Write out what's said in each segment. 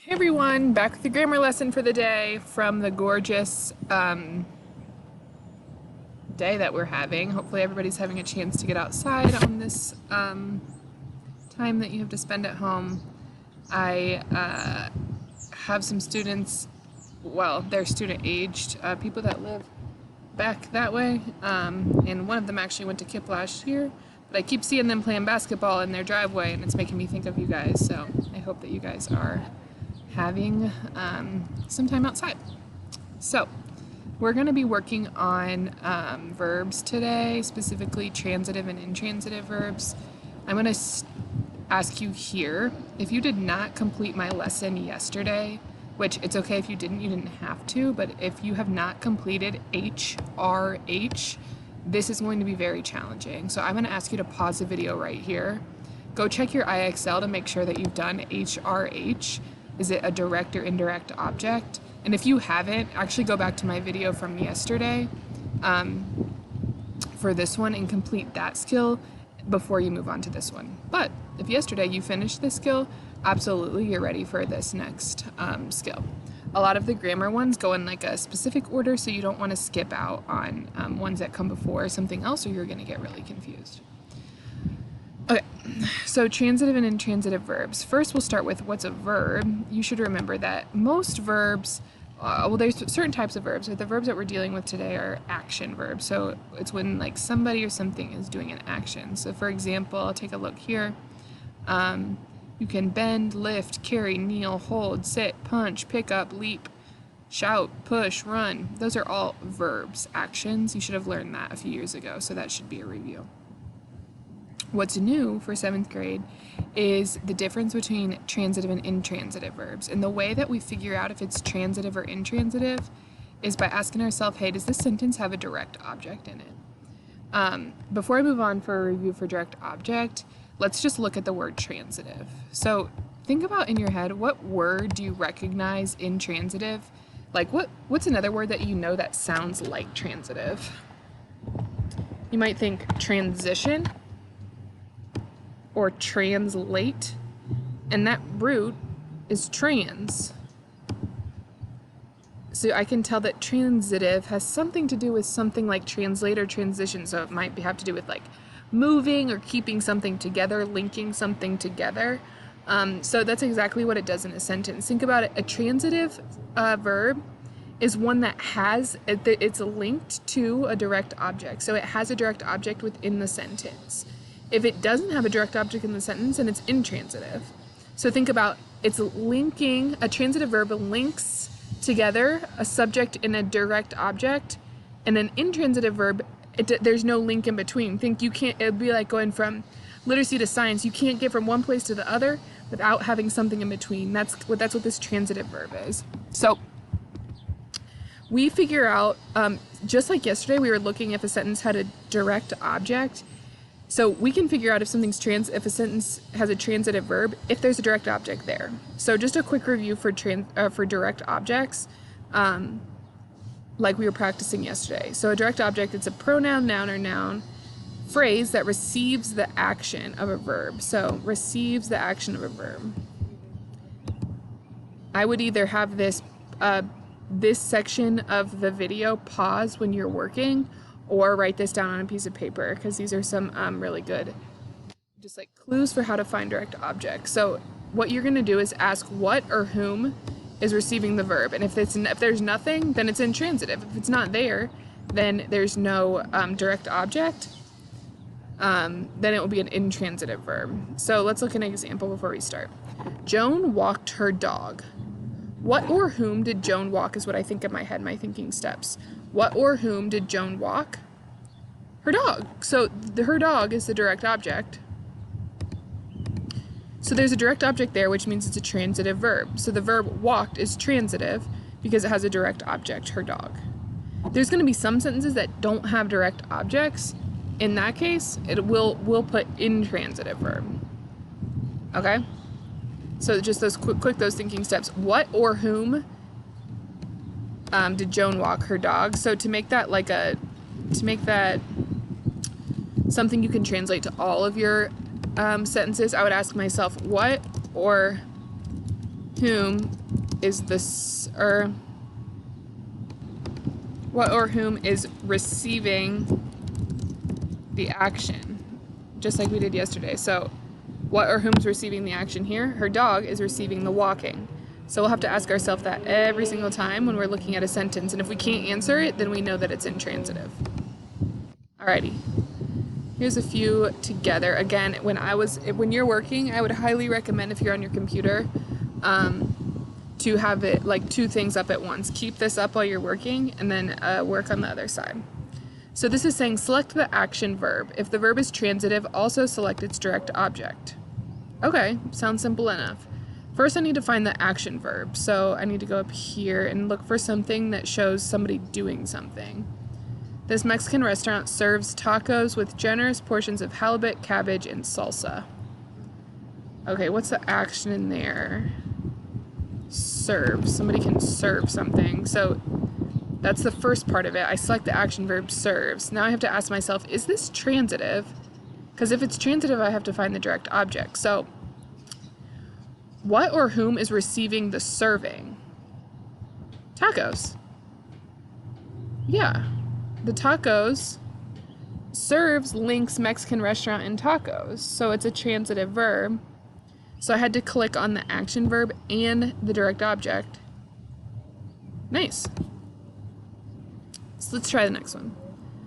Hey everyone, back with the grammar lesson for the day from the gorgeous day that we're having. Hopefully everybody's having a chance to get outside on this time that you have to spend at home. I have some students, well, they're student aged, people that live back that way, and one of them actually went to KIPP last year, but I keep seeing them playing basketball in their driveway and it's making me think of you guys, so I hope that you guys are having some time outside. So we're going to be working on verbs today, specifically transitive and intransitive verbs. I'm going to ask you here, if you did not complete my lesson yesterday, which it's okay if you didn't have to, but if you have not completed HRH, this is going to be very challenging. So I'm going to ask you to pause the video right here. Go check your IXL to make sure that you've done HRH. Is it a direct or indirect object? And if you haven't, actually go back to my video from yesterday for this one and complete that skill before you move on to this one. But if yesterday you finished this skill, absolutely you're ready for this next skill. A lot of the grammar ones go in like a specific order, so you don't want to skip out on ones that come before something else or you're going to get really confused. Okay, so transitive and intransitive verbs. First, we'll start with what's a verb. You should remember that most verbs, well, there's certain types of verbs, but the verbs that we're dealing with today are action verbs. So it's when like somebody or something is doing an action. So for example, take a look here. You can bend, lift, carry, kneel, hold, sit, punch, pick up, leap, shout, push, run. Those are all verbs, actions. You should have learned that a few years ago, so that should be a review. What's new for 7th grade is the difference between transitive and intransitive verbs. And the way that we figure out if it's transitive or intransitive is by asking ourselves, hey, does this sentence have a direct object in it? Before I move on for a review for direct object, let's just look at the word transitive. So think about in your head, what word do you recognize in transitive? Like what's another word that you know that sounds like transitive? You might think transition or translate, and that root is trans. So I can tell that transitive has something to do with something like translate or transition, so it might have to do with like moving or keeping something together, linking something together. So that's exactly what it does in a sentence. Think about it, a transitive verb is one that it's linked to a direct object, so it has a direct object within the sentence. If it doesn't have a direct object in the sentence, then it's intransitive. So think about, it's linking, a transitive verb links together a subject and a direct object, and an intransitive verb, there's no link in between. Think you can't, it'd be like going from literacy to science. You can't get from one place to the other without having something in between. That's what this transitive verb is. So we figure out, just like yesterday, we were looking if a sentence had a direct object. So we can figure out if something's if a sentence has a transitive verb, if there's a direct object there. So just a quick review for direct objects, like we were practicing yesterday. So a direct object, it's a pronoun, noun, or noun phrase that receives the action of a verb. So receives the action of a verb. I would either have this section of the video pause when you're working, or write this down on a piece of paper, because these are some really good just like clues for how to find direct objects. So what you're going to do is ask what or whom is receiving the verb, and if there's nothing, then it's intransitive. If it's not there, then there's no direct object, then it will be an intransitive verb. So let's look at an example before we start. Joan walked her dog. What or whom did Joan walk is what I think in my head, my thinking steps. What or whom did Joan walk? Her dog. So her dog is the direct object. So there's a direct object there, which means it's a transitive verb. So the verb walked is transitive because it has a direct object, her dog. There's going to be some sentences that don't have direct objects. In that case, we'll put intransitive verb. Okay? So just those quick those thinking steps. What or whom did Joan walk her dog? So to make that something you can translate to all of your sentences, I would ask myself, what or whom is this, or what or whom is receiving the action, just like we did yesterday. So what or whom's receiving the action here? Her dog is receiving the walking. So we'll have to ask ourselves that every single time when we're looking at a sentence, and if we can't answer it, then we know that it's intransitive. Alrighty, here's a few together. Again, when you're working, I would highly recommend, if you're on your computer, to have it like 2 things up at once. Keep this up while you're working, and then work on the other side. So this is saying select the action verb. If the verb is transitive, also select its direct object. Okay, sounds simple enough. First, I need to find the action verb. So I need to go up here and look for something that shows somebody doing something. This Mexican restaurant serves tacos with generous portions of halibut, cabbage, and salsa. Okay, what's the action in there? Serve. Somebody can serve something. So that's the first part of it. I select the action verb serves. Now I have to ask myself, is this transitive? Because if it's transitive, I have to find the direct object. So what or whom is receiving the serving? Tacos. Yeah. The tacos, serves links Mexican restaurant and tacos. So it's a transitive verb. So I had to click on the action verb and the direct object. Nice. So let's try the next one.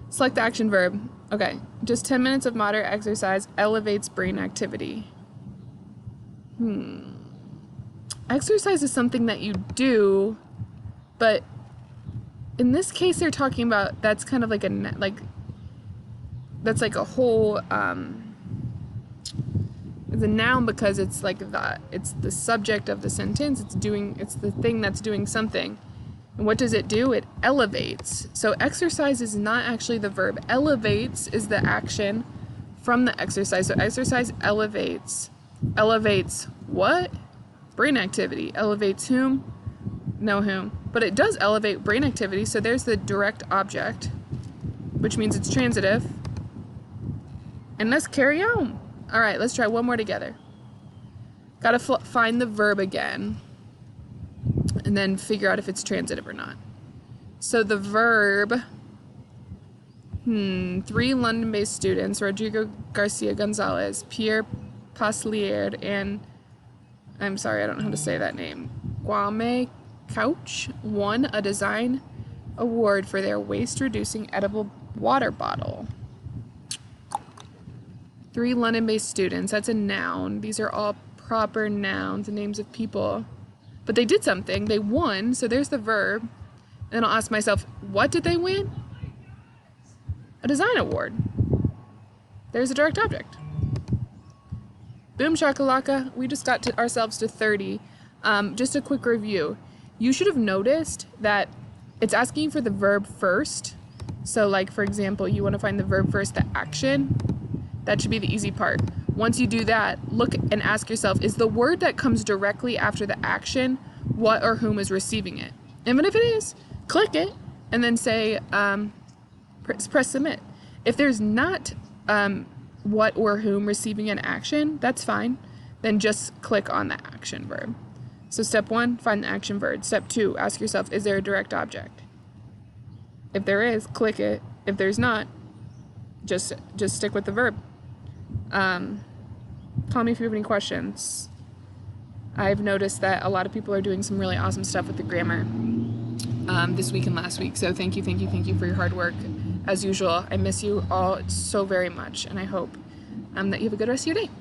Select the action verb. Okay, just 10 minutes of moderate exercise elevates brain activity. Exercise is something that you do, but in this case they're talking about, that's kind of like that's like a whole, it's a noun because it's like it's the subject of the sentence. It's the thing that's doing something. And what does it do? It elevates. So exercise is not actually the verb. Elevates is the action from the exercise. So exercise elevates. Elevates what? Brain activity. Elevates whom? No whom. But it does elevate brain activity. So there's the direct object, which means it's transitive. And let's carry on. All right, let's try one more together. Gotta find the verb again, and then figure out if it's transitive or not. So the verb, 3 London-based students, Rodrigo Garcia Gonzalez, Pierre Paslier, and, I'm sorry, I don't know how to say that name, Guame Couch, won a design award for their waste-reducing edible water bottle. 3 London-based students, that's a noun. These are all proper nouns and names of people. But they did something, they won, so there's the verb. And I'll ask myself, what did they win? A design award. There's a direct object. Boom shakalaka, we just got ourselves to 30. Just a quick review. You should have noticed that it's asking for the verb first. So like, for example, you want to find the verb first, the action. That should be the easy part. Once you do that, look and ask yourself, is the word that comes directly after the action what or whom is receiving it? And if it is, click it and then say, press submit. If there's not what or whom receiving an action, that's fine. Then just click on the action verb. So step 1, find the action verb. Step 2, ask yourself, is there a direct object? If there is, click it. If there's not, just stick with the verb. Call me if you have any questions. I've noticed that a lot of people are doing some really awesome stuff with the grammar this week and last week. So thank you for your hard work. As usual, I miss you all so very much, and I hope that you have a good rest of your day.